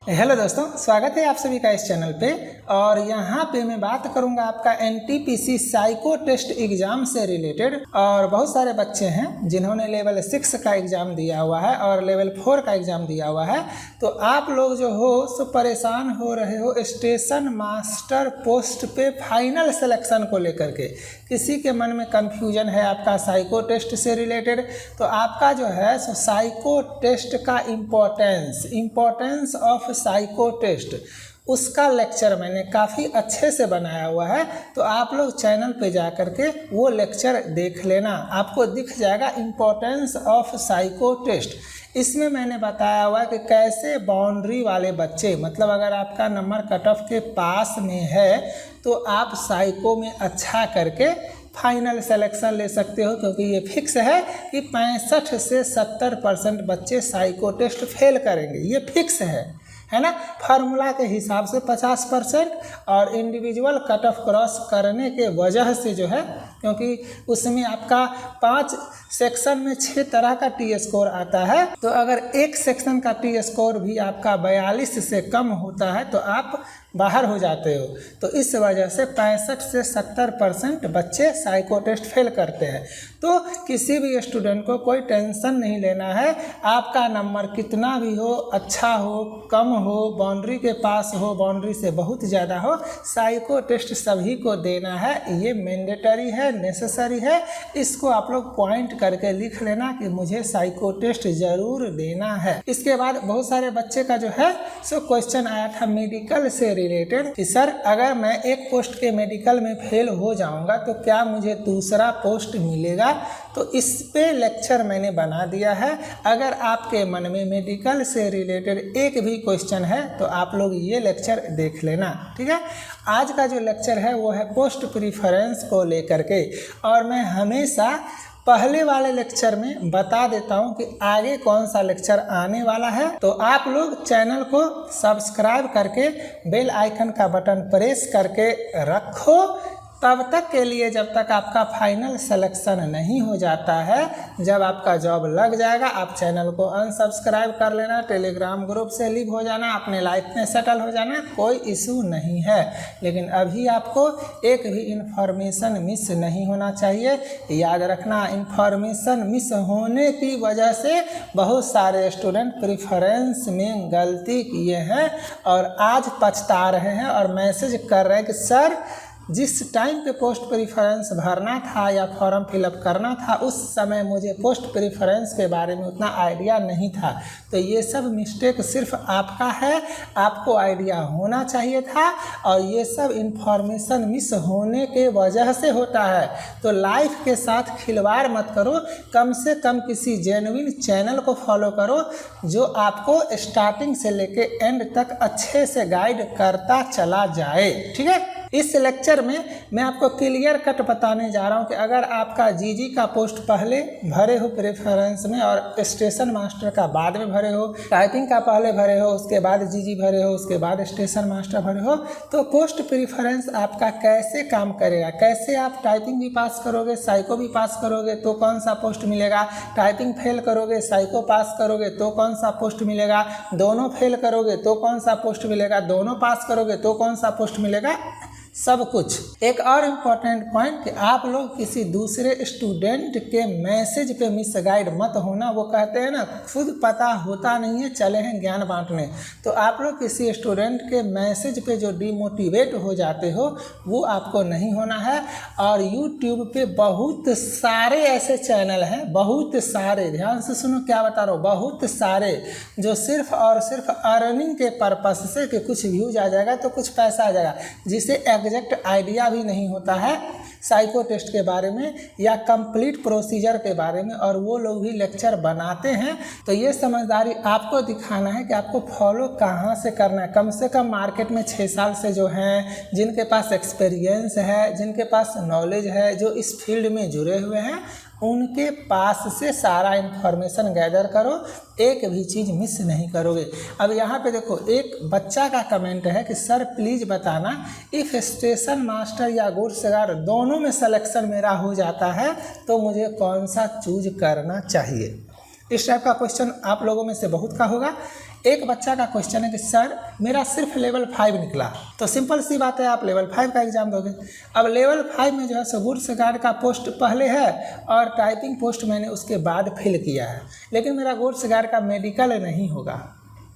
Hello दोस्तों, स्वागत है आप सभी का इस चैनल पे। और यहाँ पे मैं बात करूँगा आपका एनटीपीसी साइको टेस्ट एग्ज़ाम से रिलेटेड। और बहुत सारे बच्चे हैं जिन्होंने लेवल 6 का एग्ज़ाम दिया हुआ है और लेवल 4 का एग्ज़ाम दिया हुआ है। तो आप लोग जो हो सो परेशान हो रहे हो स्टेशन मास्टर पोस्ट पे फाइनल सिलेक्शन को लेकर के। किसी के मन में कन्फ्यूजन है आपका साइको टेस्ट से रिलेटेड, तो आपका जो है सो साइको टेस्ट का इम्पोर्टेंस ऑफ साइको टेस्ट, उसका लेक्चर मैंने काफ़ी अच्छे से बनाया हुआ है। तो आप लोग चैनल पे जा कर के वो लेक्चर देख लेना, आपको दिख जाएगा इम्पोर्टेंस ऑफ साइको टेस्ट। इसमें मैंने बताया हुआ कि कैसे बाउंड्री वाले बच्चे, मतलब अगर आपका नंबर कट ऑफ के पास में है तो आप साइको में अच्छा करके फाइनल सिलेक्शन ले सकते हो, क्योंकि ये फिक्स है कि 65 से 70% बच्चे साइको टेस्ट फेल करेंगे, ये फिक्स है ना। फार्मूला के हिसाब से 50% और इंडिविजुअल कट ऑफ क्रॉस करने के वजह से जो है, क्योंकि उसमें आपका 5 सेक्शन में 6 तरह का टी स्कोर आता है, तो अगर एक सेक्शन का टी स्कोर भी आपका 42 से कम होता है तो आप बाहर हो जाते हो। तो इस वजह से 65 से 70% बच्चे साइको टेस्ट फेल करते हैं। तो किसी भी स्टूडेंट को कोई टेंशन नहीं लेना है, आपका नंबर कितना भी हो, अच्छा हो, कम हो, बाउंड्री के पास हो, बाउंड्री से बहुत ज़्यादा हो, साइको टेस्ट सभी को देना है। ये मैंडेटरी है, नेसेसरी है। इसको आप लोग पॉइंट करके लिख लेना कि मुझे साइको टेस्ट ज़रूर देना है। इसके बाद बहुत सारे बच्चे का जो है सो क्वेश्चन आया था मेडिकल से रिलेटेड कि सर अगर मैं एक पोस्ट के मेडिकल में फेल हो जाऊंगा तो क्या मुझे दूसरा पोस्ट मिलेगा। तो इस पे लेक्चर मैंने बना दिया है। अगर आपके मन में मेडिकल से रिलेटेड एक भी क्वेश्चन है तो आप लोग ये लेक्चर देख लेना, ठीक है। आज का जो लेक्चर है वो है पोस्ट प्रीफरेंस को लेकर के, और मैं हमेशा पहले वाले लेक्चर में बता देता हूं कि आगे कौन सा लेक्चर आने वाला है। तो आप लोग चैनल को सब्सक्राइब करके बेल आइकन का बटन प्रेस करके रखो, तब तक के लिए जब तक आपका फाइनल सिलेक्शन नहीं हो जाता है। जब आपका जॉब लग जाएगा आप चैनल को अनसब्सक्राइब कर लेना, टेलीग्राम ग्रुप से लीव हो जाना, अपने लाइफ में सेटल हो जाना, कोई इशू नहीं है। लेकिन अभी आपको एक भी इन्फॉर्मेशन मिस नहीं होना चाहिए। याद रखना, इन्फॉर्मेशन मिस होने की वजह से बहुत सारे स्टूडेंट प्रेफरेंस में गलती किए हैं और आज पछता रहे हैं और मैसेज कर रहे हैं कि सर जिस टाइम पे पोस्ट प्रीफरेंस भरना था या फॉर्म फिलअप करना था उस समय मुझे पोस्ट प्रीफरेंस के बारे में उतना आइडिया नहीं था। तो ये सब मिस्टेक सिर्फ आपका है, आपको आइडिया होना चाहिए था और ये सब इन्फॉर्मेशन मिस होने के वजह से होता है। तो लाइफ के साथ खिलवाड़ मत करो, कम से कम किसी जेन्युइन चैनल को फॉलो करो जो आपको स्टार्टिंग से लेके एंड तक अच्छे से गाइड करता चला जाए, ठीक है। इस लेक्चर में मैं आपको क्लियर कट बताने जा रहा हूं कि अगर आपका जीजी का पोस्ट पहले भरे हो प्रेफरेंस में और स्टेशन मास्टर का बाद में भरे हो, टाइपिंग का पहले भरे हो उसके बाद जीजी भरे हो उसके बाद स्टेशन मास्टर भरे हो, तो पोस्ट प्रेफरेंस आपका कैसे काम करेगा, कैसे आप टाइपिंग भी पास करोगे, साइको भी पास करोगे तो कौन सा पोस्ट मिलेगा, टाइपिंग फेल करोगे, साइको पास करोगे तो कौन सा पोस्ट मिलेगा, दोनों फेल करोगे तो कौन सा पोस्ट मिलेगा, दोनों पास करोगे तो कौन सा पोस्ट मिलेगा, सब कुछ। एक और इम्पॉर्टेंट पॉइंट कि आप लोग किसी दूसरे स्टूडेंट के मैसेज पे मिसगाइड मत होना। वो कहते हैं ना, खुद पता होता नहीं है चले हैं ज्ञान बांटने। तो आप लोग किसी स्टूडेंट के मैसेज पे जो डिमोटिवेट हो जाते हो वो आपको नहीं होना है। और यूट्यूब पे बहुत सारे ऐसे चैनल हैं, बहुत सारे, ध्यान से सुनो क्या बता रहा हूँ, बहुत सारे जो सिर्फ और सिर्फ अर्निंग के पर्पस से कि कुछ व्यूज आ जाएगा तो कुछ पैसा आ जाएगा, जिसे एग्जैक्ट आइडिया भी नहीं होता है साइको टेस्ट के बारे में या कंप्लीट प्रोसीजर के बारे में, और वो लोग भी लेक्चर बनाते हैं। तो ये समझदारी आपको दिखाना है कि आपको फॉलो कहाँ से करना है। कम से कम मार्केट में 6 साल से जो हैं, जिनके पास एक्सपीरियंस है, जिनके पास नॉलेज है, जो इस फील्ड में जुड़े हुए हैं, उनके पास से सारा इन्फॉर्मेशन गैदर करो, एक भी चीज़ मिस नहीं करोगे। अब यहाँ पे देखो, एक बच्चा का कमेंट है कि सर प्लीज़ बताना, इफ़ स्टेशन मास्टर या गुड्स गार्ड दोनों में सिलेक्शन मेरा हो जाता है तो मुझे कौन सा चूज करना चाहिए। इस टाइप का क्वेश्चन आप लोगों में से बहुत का होगा। एक बच्चा का क्वेश्चन है कि सर मेरा सिर्फ लेवल 5 निकला, तो सिंपल सी बात है आप लेवल 5 का एग्जाम दोगे। अब लेवल 5 में जो है सो गुड्स गार्ड का पोस्ट पहले है और टाइपिंग पोस्ट मैंने उसके बाद फिल किया है, लेकिन मेरा गुड्स गार्ड का मेडिकल नहीं होगा,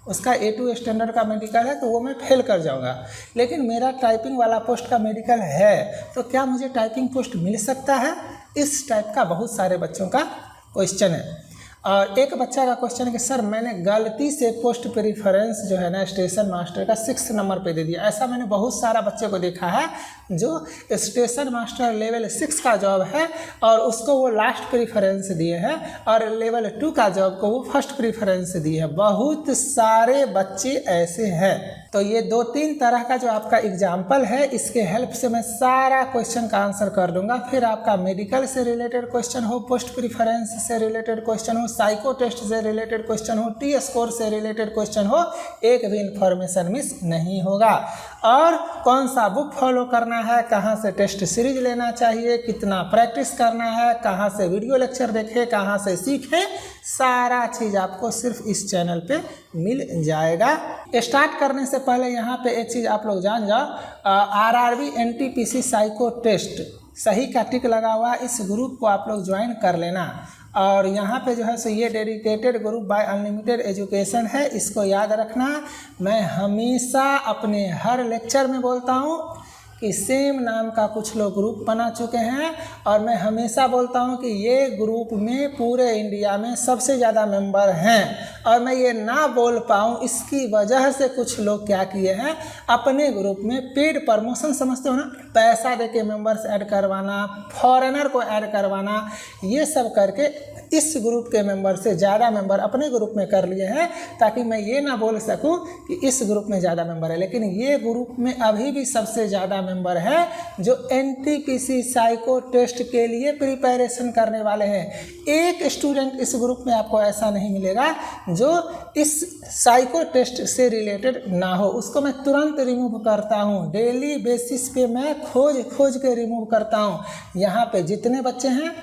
उसका A2 स्टैंडर्ड का मेडिकल है तो वो मैं फेल कर जाऊंगा, लेकिन मेरा टाइपिंग वाला पोस्ट का मेडिकल है, तो क्या मुझे टाइपिंग पोस्ट मिल सकता है? इस टाइप का बहुत सारे बच्चों का क्वेश्चन है। और एक बच्चा का क्वेश्चन है कि सर मैंने गलती से पोस्ट प्रेफरेंस जो है ना स्टेशन मास्टर का 6 नंबर पे दे दिया। ऐसा मैंने बहुत सारा बच्चे को देखा है जो स्टेशन मास्टर लेवल 6 का जॉब है और उसको वो लास्ट प्रेफरेंस दिए हैं और लेवल 2 का जॉब को वो फर्स्ट प्रेफरेंस दिए हैं। बहुत सारे बच्चे ऐसे हैं। तो ये 2-3 तरह का जो आपका एग्जाम्पल है, इसके हेल्प से मैं सारा क्वेश्चन का आंसर कर दूंगा। फिर आपका मेडिकल से रिलेटेड क्वेश्चन हो, पोस्ट प्रेफरेंस से रिलेटेड क्वेश्चन हो, साइको टेस्ट से रिलेटेड क्वेश्चन हो, टी स्कोर से रिलेटेड क्वेश्चन हो, एक भी इंफॉर्मेशन मिस नहीं होगा। और कौन सा बुक फॉलो करना है, कहाँ से टेस्ट सीरीज लेना चाहिए, कितना प्रैक्टिस करना है, कहाँ से वीडियो लेक्चर देखें, कहाँ से सीखें, सारा चीज़ आपको सिर्फ इस चैनल पे मिल जाएगा। स्टार्ट करने से पहले यहाँ पे एक चीज़ आप लोग जान जाओ, RRB NTPC साइको टेस्ट सही का टिक लगा हुआ, इस ग्रुप को आप लोग ज्वाइन कर लेना। और यहाँ पे जो है सो ये dedicated group by unlimited education है, इसको याद रखना। मैं हमेशा अपने हर लेक्चर में बोलता हूँ कि सेम नाम का कुछ लोग ग्रुप बना चुके हैं और मैं हमेशा बोलता हूं कि ये ग्रुप में पूरे इंडिया में सबसे ज़्यादा मेंबर हैं। और मैं ये ना बोल पाऊँ इसकी वजह से कुछ लोग क्या किए हैं, अपने ग्रुप में पेड प्रमोशन समझते हो ना, पैसा देके मेंबर्स ऐड करवाना, फॉरेनर को ऐड करवाना, ये सब करके इस ग्रुप के मेंबर से ज़्यादा मेंबर अपने ग्रुप में कर लिए हैं, ताकि मैं ये ना बोल सकूं कि इस ग्रुप में ज़्यादा मेंबर है। लेकिन ये ग्रुप में अभी भी सबसे ज़्यादा मेंबर है जो NTPC साइको टेस्ट के लिए प्रिपरेशन करने वाले हैं। एक स्टूडेंट इस ग्रुप में आपको ऐसा नहीं मिलेगा जो इस साइको टेस्ट से रिलेटेड ना हो, उसको मैं तुरंत रिमूव करता हूँ। डेली बेसिस पे मैं खोज के रिमूव करता हूँ। यहाँ पे जितने बच्चे हैं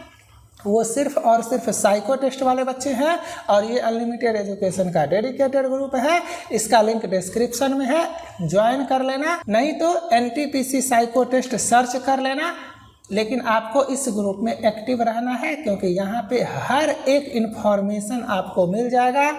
वो सिर्फ और सिर्फ साइको टेस्ट वाले बच्चे हैं और ये अनलिमिटेड एजुकेशन का डेडिकेटेड ग्रुप है। इसका लिंक डिस्क्रिप्शन में है, ज्वाइन कर लेना, नहीं तो NTPC साइको टेस्ट सर्च कर लेना। लेकिन आपको इस ग्रुप में एक्टिव रहना है क्योंकि यहाँ पे हर एक इन्फॉर्मेशन आपको मिल जाएगा।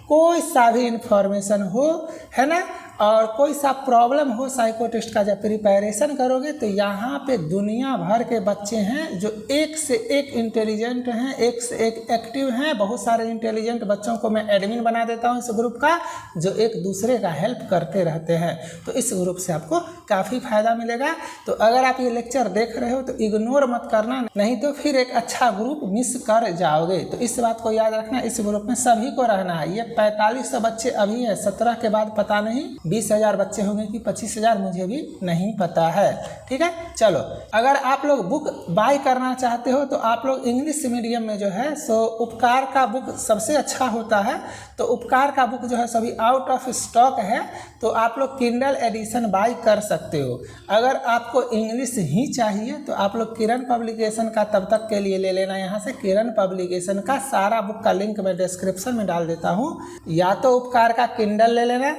कोई सा भी इन्फॉर्मेशन हो, है ना, और कोई सा प्रॉब्लम हो साइको टेस्ट का जब प्रिपरेशन करोगे तो यहाँ पे दुनिया भर के बच्चे हैं जो एक से एक इंटेलिजेंट हैं, एक से एक एक्टिव हैं। बहुत सारे इंटेलिजेंट बच्चों को मैं एडमिन बना देता हूँ इस ग्रुप का, जो एक दूसरे का हेल्प करते रहते हैं। तो इस ग्रुप से आपको काफ़ी फायदा मिलेगा। तो अगर आप ये लेक्चर देख रहे हो तो इग्नोर मत करना, नहीं तो फिर एक अच्छा ग्रुप मिस कर जाओगे। तो इस बात को याद रखना, इस ग्रुप में सभी को रहना है। ये 4500 बच्चे अभी हैं, 17 के बाद पता नहीं 20,000 बच्चे होंगे कि 25,000, मुझे भी नहीं पता है। ठीक है, चलो अगर आप लोग बुक बाय करना चाहते हो तो आप लोग इंग्लिश मीडियम में जो है सो उपकार का बुक सबसे अच्छा होता है। तो उपकार का बुक जो है सभी आउट ऑफ स्टॉक है, तो आप लोग किंडल एडिशन बाय कर सकते हो। अगर आपको इंग्लिश ही चाहिए तो आप लोग किरण पब्लिकेशन का तब तक के लिए ले लेना। यहाँ से किरण पब्लिकेशन का सारा बुक का लिंक मैं डिस्क्रिप्शन में डाल देता हूँ। या तो उपकार का किंडल ले लेना,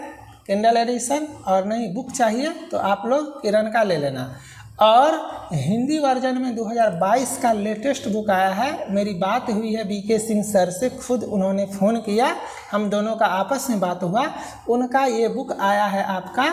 किंडल एडिशन, और नहीं बुक चाहिए तो आप लोग किरण का ले लेना। और हिंदी वर्जन में 2022 का लेटेस्ट बुक आया है। मेरी बात हुई है BK सिंह सर से, खुद उन्होंने फ़ोन किया, हम दोनों का आपस में बात हुआ। उनका ये बुक आया है आपका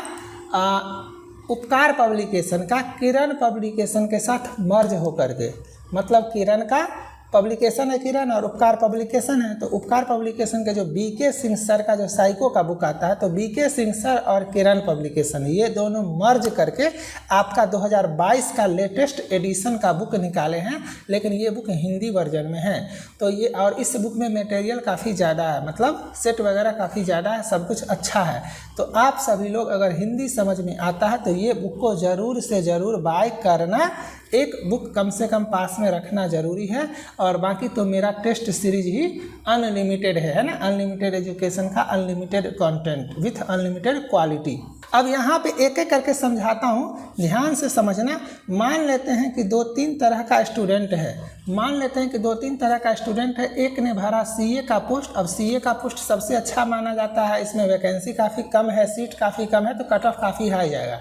उपकार पब्लिकेशन का किरण पब्लिकेशन के साथ मर्ज होकर के, मतलब किरण का पब्लिकेशन है किरण और उपकार पब्लिकेशन है। तो उपकार पब्लिकेशन के जो BK सिंह सर का जो साइको का बुक आता है, तो BK सिंह सर और किरण पब्लिकेशन ये दोनों मर्ज करके आपका 2022 का लेटेस्ट एडिशन का बुक निकाले हैं। लेकिन ये बुक हिंदी वर्जन में है। तो ये, और इस बुक में मटेरियल काफ़ी ज़्यादा है, मतलब सेट वगैरह काफ़ी ज़्यादा है, सब कुछ अच्छा है। तो आप सभी लोग अगर हिंदी समझ में आता है तो ये बुक को ज़रूर से ज़रूर बाय करना। एक बुक कम से कम पास में रखना ज़रूरी है। और बाकी तो मेरा टेस्ट सीरीज ही अनलिमिटेड है ना, अनलिमिटेड एजुकेशन का unlimited content with unlimited quality. अब यहाँ पे एक एक करके समझाता हूँ, ध्यान से समझना। मान लेते हैं कि 2-3 तरह का स्टूडेंट है। मान लेते हैं कि 2-3 तरह का स्टूडेंट है। एक ने भरा सीए का पोस्ट। अब सीए का पोस्ट सबसे अच्छा माना जाता है, इसमें वैकेंसी काफ़ी कम है, सीट काफ़ी कम है, तो कट ऑफ काफ़ी हाई जाएगा।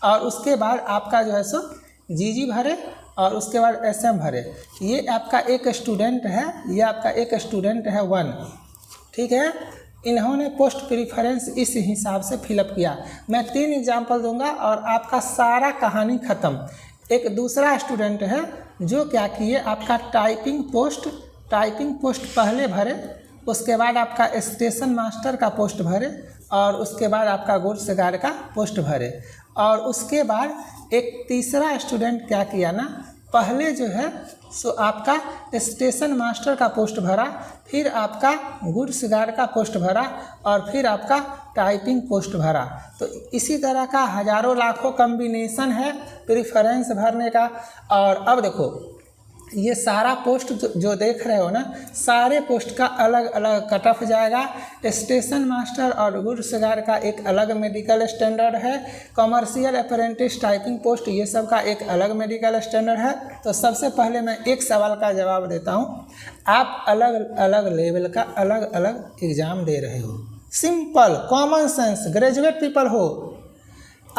और उसके बाद आपका जो है सो जीजी भरे और उसके बाद एसएम भरे। ये आपका एक स्टूडेंट है, ये आपका एक स्टूडेंट है 1, ठीक है। इन्होंने पोस्ट प्रीफरेंस इस हिसाब से फिलअप किया। मैं 3 एग्जाम्पल दूंगा और आपका सारा कहानी ख़त्म। एक दूसरा स्टूडेंट है जो क्या किए, आपका टाइपिंग पोस्ट पहले भरे, उसके बाद आपका स्टेशन मास्टर का पोस्ट भरे और उसके बाद आपका गुड्स गार्ड का पोस्ट भरे। और उसके बाद एक तीसरा स्टूडेंट क्या किया ना, पहले जो है सो आपका स्टेशन मास्टर का पोस्ट भरा, फिर आपका गुड्स गार्ड का पोस्ट भरा और फिर आपका टाइपिंग पोस्ट भरा। तो इसी तरह का हज़ारों लाखों कॉम्बिनेशन है प्रेफरेंस भरने का। और अब देखो, ये सारा पोस्ट जो देख रहे हो ना, सारे पोस्ट का अलग अलग कट ऑफ जाएगा। स्टेशन मास्टर और गुड्स गार्ड का एक अलग मेडिकल स्टैंडर्ड है, कमर्शियल अप्रेंटिस टाइपिंग पोस्ट ये सब का एक अलग मेडिकल स्टैंडर्ड है। तो सबसे पहले मैं एक सवाल का जवाब देता हूँ। आप अलग अलग लेवल का अलग अलग एग्ज़ाम दे रहे हो, simple common sense graduate people हो।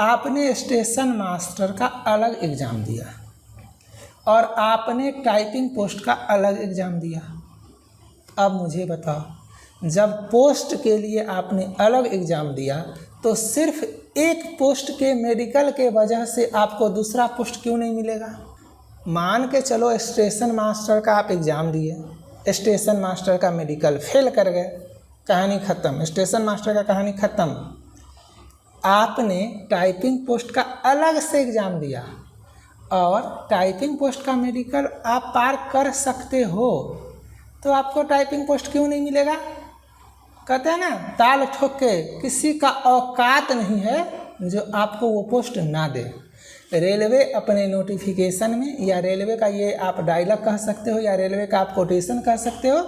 आपने स्टेशन मास्टर का अलग एग्ज़ाम दिया और आपने टाइपिंग पोस्ट का अलग एग्ज़ाम दिया। अब मुझे बताओ, जब पोस्ट के लिए आपने अलग एग्ज़ाम दिया तो सिर्फ एक पोस्ट के मेडिकल के वजह से आपको दूसरा पोस्ट क्यों नहीं मिलेगा? मान के चलो स्टेशन मास्टर का आप एग्ज़ाम दिए, स्टेशन मास्टर का मेडिकल फेल कर गए, कहानी ख़त्म, स्टेशन मास्टर का कहानी ख़त्म। आपने टाइपिंग पोस्ट का अलग से एग्ज़ाम दिया और टाइपिंग पोस्ट का मेडिकल आप पार कर सकते हो, तो आपको टाइपिंग पोस्ट क्यों नहीं मिलेगा? कहते हैं ना, ताल ठोक के किसी का औकात नहीं है जो आपको वो पोस्ट ना दे। रेलवे अपने नोटिफिकेशन में, या रेलवे का ये आप डायलॉग कह सकते हो या रेलवे का आप कोटेशन कह सकते हो,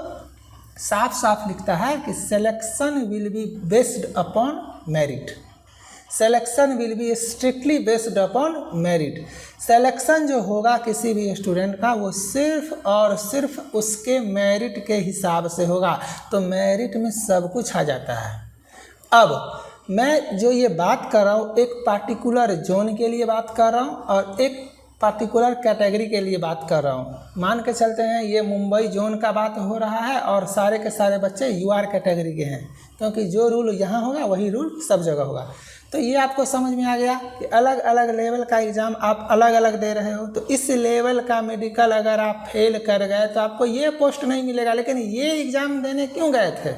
साफ साफ लिखता है कि selection will be based upon merit. Selection will be strictly based upon merit. Selection जो होगा किसी भी स्टूडेंट का वो सिर्फ और सिर्फ उसके मेरिट के हिसाब से होगा। तो मेरिट में सब कुछ आ जाता है। अब मैं जो ये बात कर रहा हूँ, एक पार्टिकुलर जोन के लिए बात कर रहा हूँ और एक पार्टिकुलर कैटेगरी के लिए बात कर रहा हूँ। मान के चलते हैं ये मुंबई जोन का बात हो रहा है और सारे के सारे बच्चे यूआर कैटेगरी के हैं, क्योंकि जो रूल यहाँ होगा वही रूल सब जगह होगा। तो ये आपको समझ में आ गया कि अलग अलग लेवल का एग्ज़ाम आप अलग अलग दे रहे हो। तो इस लेवल का मेडिकल अगर आप फेल कर गए तो आपको ये पोस्ट नहीं मिलेगा, लेकिन ये एग्ज़ाम देने क्यों गए थे?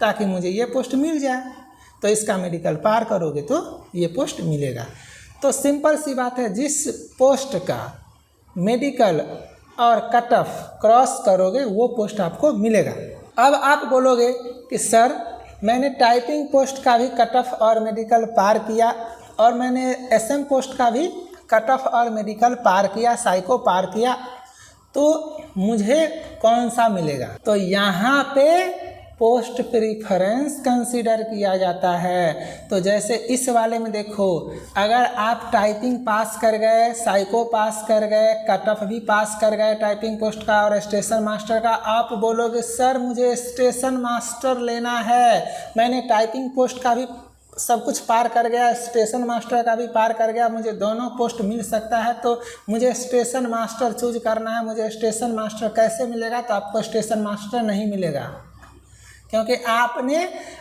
ताकि मुझे ये पोस्ट मिल जाए। तो इसका मेडिकल पार करोगे तो ये पोस्ट मिलेगा। तो सिंपल सी बात है, जिस पोस्ट का मेडिकल और कट ऑफ क्रॉस करोगे वो पोस्ट आपको मिलेगा। अब आप बोलोगे कि सर मैंने टाइपिंग पोस्ट का भी कट ऑफ और मेडिकल पार किया और मैंने एसएम पोस्ट का भी कट ऑफ और मेडिकल पार किया, साइको पार किया, तो मुझे कौन सा मिलेगा? तो यहाँ पे पोस्ट प्रीफरेंस कंसीडर किया जाता है। तो जैसे इस वाले में देखो, अगर आप टाइपिंग पास कर गए, साइको पास कर गए, कट ऑफ भी पास कर गए टाइपिंग पोस्ट का और स्टेशन मास्टर का, आप बोलोगे सर मुझे स्टेशन मास्टर लेना है, मैंने टाइपिंग पोस्ट का भी सब कुछ पार कर गया, स्टेशन मास्टर का भी पार कर गया, मुझे दोनों पोस्ट मिल सकता है, तो मुझे स्टेशन मास्टर चूज करना है, मुझे स्टेशन मास्टर कैसे मिलेगा? तो आपको स्टेशन मास्टर नहीं मिलेगा, क्योंकि आपने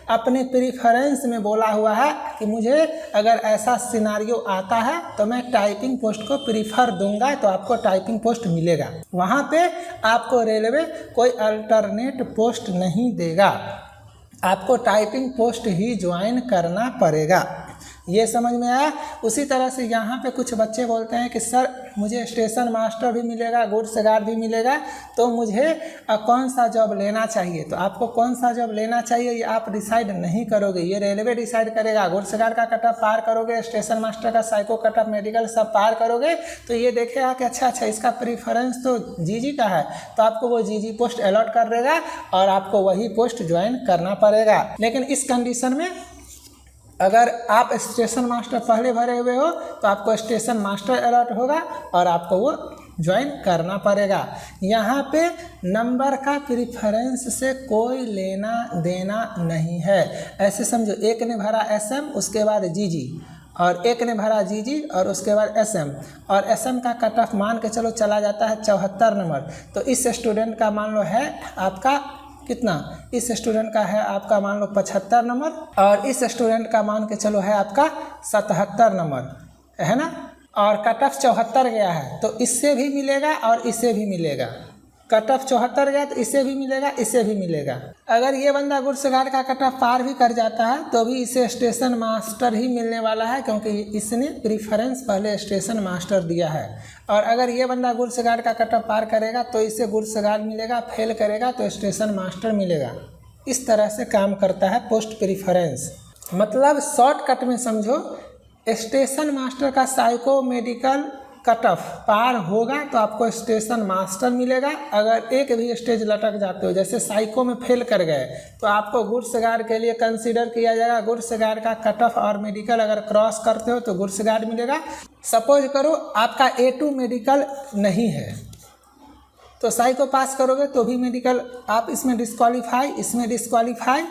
अपने प्रीफरेंस में बोला हुआ है कि मुझे अगर ऐसा सिनारियो आता है तो मैं टाइपिंग पोस्ट को प्रीफर दूंगा, तो आपको टाइपिंग पोस्ट मिलेगा। वहाँ पे आपको रेलवे कोई अल्टरनेट पोस्ट नहीं देगा, आपको टाइपिंग पोस्ट ही ज्वाइन करना पड़ेगा। ये समझ में आया? उसी तरह से यहाँ पे कुछ बच्चे बोलते हैं कि सर मुझे स्टेशन मास्टर भी मिलेगा, गुड्स गार्ड भी मिलेगा, तो मुझे कौन सा जॉब लेना चाहिए? तो आपको कौन सा जॉब लेना चाहिए ये आप डिसाइड नहीं करोगे, ये रेलवे डिसाइड करेगा। गुड्स गार्ड का कट ऑफ पार करोगे, स्टेशन मास्टर का साइको कट ऑफ मेडिकल सब पार करोगे, तो ये देखेगा कि अच्छा इसका प्रीफरेंस तो जीजी का है, तो आपको वो जीजी पोस्ट अलॉट कर देगा और आपको वही पोस्ट ज्वाइन करना पड़ेगा। लेकिन इस कंडीशन में अगर आप स्टेशन मास्टर पहले भरे हुए हो तो आपको स्टेशन मास्टर अलॉट होगा और आपको वो ज्वाइन करना पड़ेगा। यहाँ पे नंबर का प्रीफरेंस से कोई लेना देना नहीं है। ऐसे समझो, एक ने भरा SM, उसके बाद GG, और एक ने भरा GG और उसके बाद SM, और SM का कट ऑफ मान के चलो चला जाता है 74 नंबर। तो इस स्टूडेंट का मान लो है आपका कितना, इस स्टूडेंट का है आपका मान लो 75 नंबर, और इस स्टूडेंट का मान के चलो है आपका 77 नंबर, है ना। और कट ऑफ 74 गया है तो इससे भी मिलेगा और इससे भी मिलेगा। कट ऑफ 74 गया तो इससे भी मिलेगा, इससे भी मिलेगा। अगर ये बंदा गुड्स गार्ड का कट ऑफ पार भी कर जाता है तो भी इसे स्टेशन मास्टर ही मिलने वाला है, क्योंकि इसने प्रीफरेंस पहले स्टेशन मास्टर दिया है। और अगर ये बंदा गुड्स गार्ड का कट ऑफ पार करेगा तो इसे गुड्स गार्ड मिलेगा, फेल करेगा तो स्टेशन मास्टर मिलेगा। इस तरह से काम करता है पोस्ट प्रीफरेंस। मतलब शॉर्टकट में समझो, स्टेशन मास्टर का साइको मेडिकल कट ऑफ पार होगा तो आपको स्टेशन मास्टर मिलेगा। अगर एक भी स्टेज लटक जाते हो, जैसे साइको में फेल कर गए, तो आपको गुड्स गार्ड के लिए कंसीडर किया जाएगा। गुड्स गार्ड का कट ऑफ और मेडिकल अगर क्रॉस करते हो तो गुड्स गार्ड मिलेगा। सपोज करो आपका A2 मेडिकल नहीं है तो साइको पास करोगे तो भी मेडिकल आप इसमें डिस्क्वालीफाई, इसमें डिस्क्वालीफाई,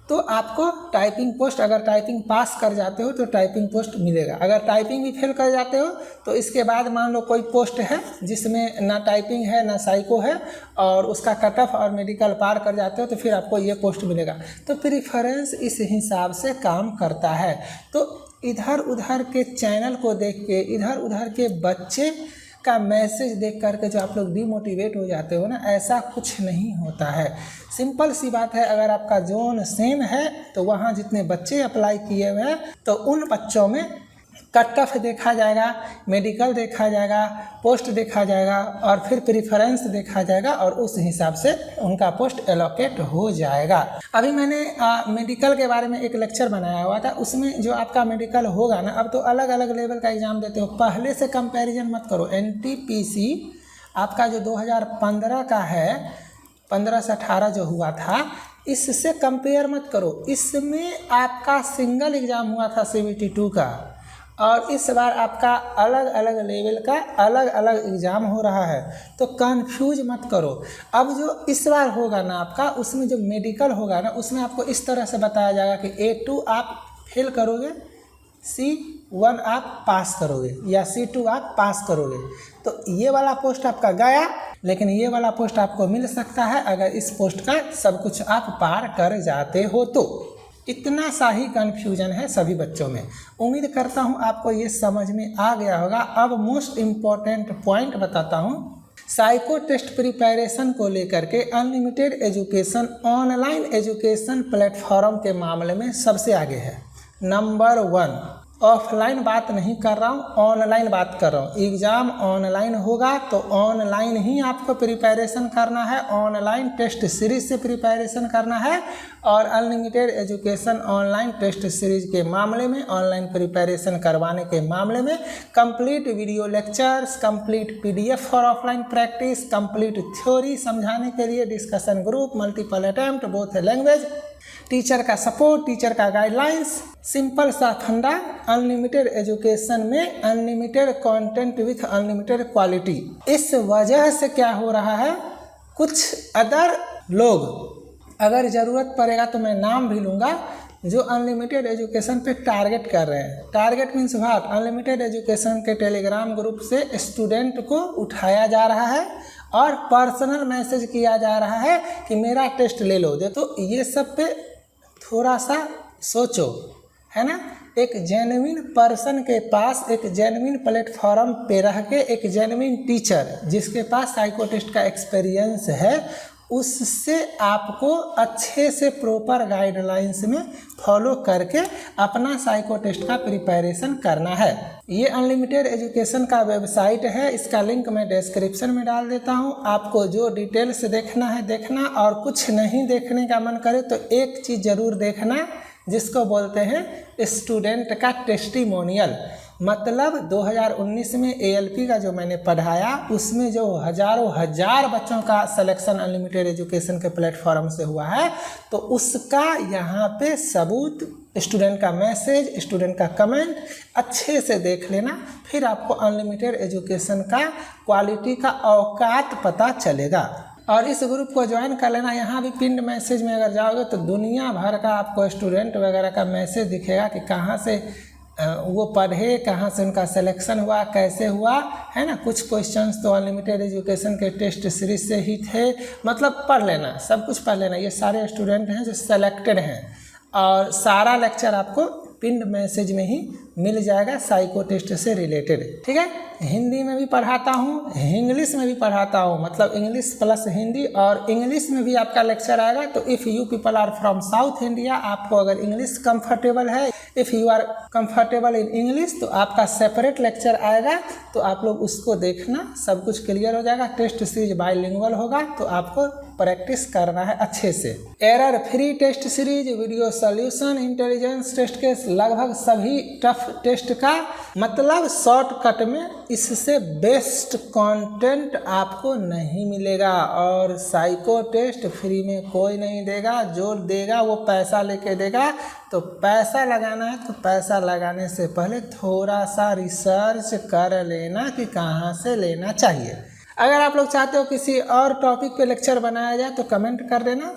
तो आपको टाइपिंग पोस्ट, अगर टाइपिंग पास कर जाते हो तो टाइपिंग पोस्ट मिलेगा। अगर टाइपिंग भी फेल कर जाते हो तो इसके बाद मान लो कोई पोस्ट है जिसमें ना टाइपिंग है ना साइको है और उसका कट ऑफ और मेडिकल पार कर जाते हो तो फिर आपको ये पोस्ट मिलेगा। तो प्रीफरेंस इस हिसाब से काम करता है। तो इधर उधर के चैनल को देख के, इधर उधर के बच्चे का मैसेज देख करके जो आप लोग डिमोटिवेट हो जाते हो ना, ऐसा कुछ नहीं होता है। सिंपल सी बात है, अगर आपका जोन सेम है तो वहाँ जितने बच्चे अप्लाई किए हुए हैं तो उन बच्चों में कट ऑफ देखा जाएगा, मेडिकल देखा जाएगा, पोस्ट देखा जाएगा और फिर प्रीफरेंस देखा जाएगा और उस हिसाब से उनका पोस्ट एलोकेट हो जाएगा। अभी मैंने मेडिकल के बारे में एक लेक्चर बनाया हुआ था, उसमें जो आपका मेडिकल होगा ना, अब तो अलग अलग लेवल का एग्ज़ाम देते हो, पहले से कंपैरिजन मत करो। NTPC आपका जो 2015 का है, 15 से 18 जो हुआ था, इससे कंपेयर मत करो। इसमें आपका सिंगल एग्ज़ाम हुआ था CBT 2 का, और इस बार आपका अलग अलग लेवल का अलग अलग एग्ज़ाम हो रहा है, तो कंफ्यूज मत करो। अब जो इस बार होगा ना आपका, उसमें जो मेडिकल होगा ना, उसमें आपको इस तरह से बताया जाएगा कि A2 आप फेल करोगे, C1 आप पास करोगे या C2 आप पास करोगे। तो ये वाला पोस्ट आपका गया, लेकिन ये वाला पोस्ट आपको मिल सकता है अगर इस पोस्ट का सब कुछ आप पार कर जाते हो तो। इतना सा ही कन्फ्यूजन है सभी बच्चों में। उम्मीद करता हूँ आपको ये समझ में आ गया होगा। अब मोस्ट इम्पॉर्टेंट पॉइंट बताता हूँ। साइको टेस्ट प्रिपरेशन को लेकर के unlimited education online education platform के मामले में सबसे आगे है। नंबर 1, ऑफलाइन बात नहीं कर रहा हूँ, ऑनलाइन बात कर रहा हूँ। एग्ज़ाम ऑनलाइन होगा तो ऑनलाइन ही आपको प्रिपरेशन करना है, ऑनलाइन टेस्ट सीरीज से प्रिपरेशन करना है। और unlimited education online test series के मामले में, ऑनलाइन प्रिपरेशन करवाने के मामले में complete video lectures, complete PDF for offline practice, complete theory समझाने के लिए discussion group, multiple attempt both language, teacher का सपोर्ट, टीचर का गाइडलाइंस, सिंपल सा फंडा। अनलिमिटेड एजुकेशन में unlimited content with unlimited quality. इस वजह से क्या हो रहा है, कुछ अदर लोग, अगर ज़रूरत पड़ेगा तो मैं नाम भी लूँगा, जो अनलिमिटेड एजुकेशन पे टारगेट कर रहे हैं। Target means what? Unlimited education के टेलीग्राम ग्रुप से स्टूडेंट को उठाया जा रहा है और पर्सनल मैसेज किया जा रहा है कि मेरा टेस्ट ले लो। तो ये सब पे थोड़ा सा सोचो, है ना। एक जेन्युइन पर्सन के पास, एक जेन्युइन प्लेटफॉर्म पे रह के, एक जेन्युइन टीचर जिसके पास साइको टेस्ट का एक्सपीरियंस है, उससे आपको अच्छे से प्रॉपर गाइडलाइंस में फॉलो करके अपना साइको टेस्ट का प्रिपरेशन करना है। ये अनलिमिटेड एजुकेशन का वेबसाइट है, इसका लिंक मैं डिस्क्रिप्शन में डाल देता हूँ। आपको जो डिटेल्स देखना है देखना, और कुछ नहीं देखने का मन करे तो एक चीज़ ज़रूर देखना, जिसको बोलते हैं स्टूडेंट का टेस्टिमोनियल। मतलब 2019 में ALP का जो मैंने पढ़ाया, उसमें जो हज़ारों हज़ार बच्चों का सिलेक्शन अनलिमिटेड एजुकेशन के प्लेटफॉर्म से हुआ है, तो उसका यहाँ पे सबूत स्टूडेंट का मैसेज, स्टूडेंट का कमेंट अच्छे से देख लेना, फिर आपको अनलिमिटेड एजुकेशन का क्वालिटी का औकात पता चलेगा। और इस ग्रुप को ज्वाइन कर लेना। यहाँ भी पिंड मैसेज में अगर जाओगे तो दुनिया भर का आपको स्टूडेंट वगैरह का मैसेज दिखेगा कि कहाँ से वो पढ़े, कहाँ से उनका सिलेक्शन हुआ, कैसे हुआ, है ना। कुछ क्वेश्चंस तो अनलिमिटेड एजुकेशन के टेस्ट सीरीज से ही थे, मतलब पढ़ लेना, सब कुछ पढ़ लेना। ये सारे स्टूडेंट हैं जो सेलेक्टेड हैं और सारा लेक्चर आपको पिंड मैसेज में ही मिल जाएगा साइको टेस्ट से रिलेटेड, ठीक है। हिंदी में भी पढ़ाता हूँ, इंग्लिश में भी पढ़ाता हूँ, मतलब इंग्लिश प्लस हिंदी, और इंग्लिश में भी आपका लेक्चर आएगा। तो if you people are from south India, आपको अगर इंग्लिश कंफर्टेबल है, if you are comfortable in English, तो आपका सेपरेट लेक्चर आएगा, तो आप लोग उसको देखना, सब कुछ क्लियर हो जाएगा। टेस्ट सीरीज बाइलिंगुअल होगा, तो आपको प्रैक्टिस करना है अच्छे से। Error free test series, video solution, intelligence test के लगभग सभी टफ टेस्ट का मतलब शॉर्टकट में इससे बेस्ट कंटेंट आपको नहीं मिलेगा। और साइको टेस्ट फ्री में कोई नहीं देगा, जो देगा वो पैसा लेके देगा। तो पैसा लगाना है तो पैसा लगाने से पहले थोड़ा सा रिसर्च कर लेना कि कहाँ से लेना चाहिए। अगर आप लोग चाहते हो किसी और टॉपिक पे लेक्चर बनाया जाए तो कमेंट कर देना।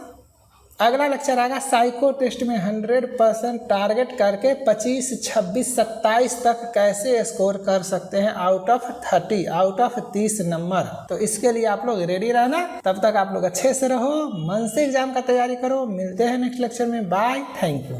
अगला लेक्चर आएगा साइको टेस्ट में 100% टारगेट करके 25, 26, 27 तक कैसे स्कोर कर सकते हैं out of 30, out of 30 number. तो इसके लिए आप लोग रेडी रहना। तब तक आप लोग अच्छे से रहो, मन से एग्जाम का तैयारी करो। मिलते हैं नेक्स्ट लेक्चर में। Bye, thank you.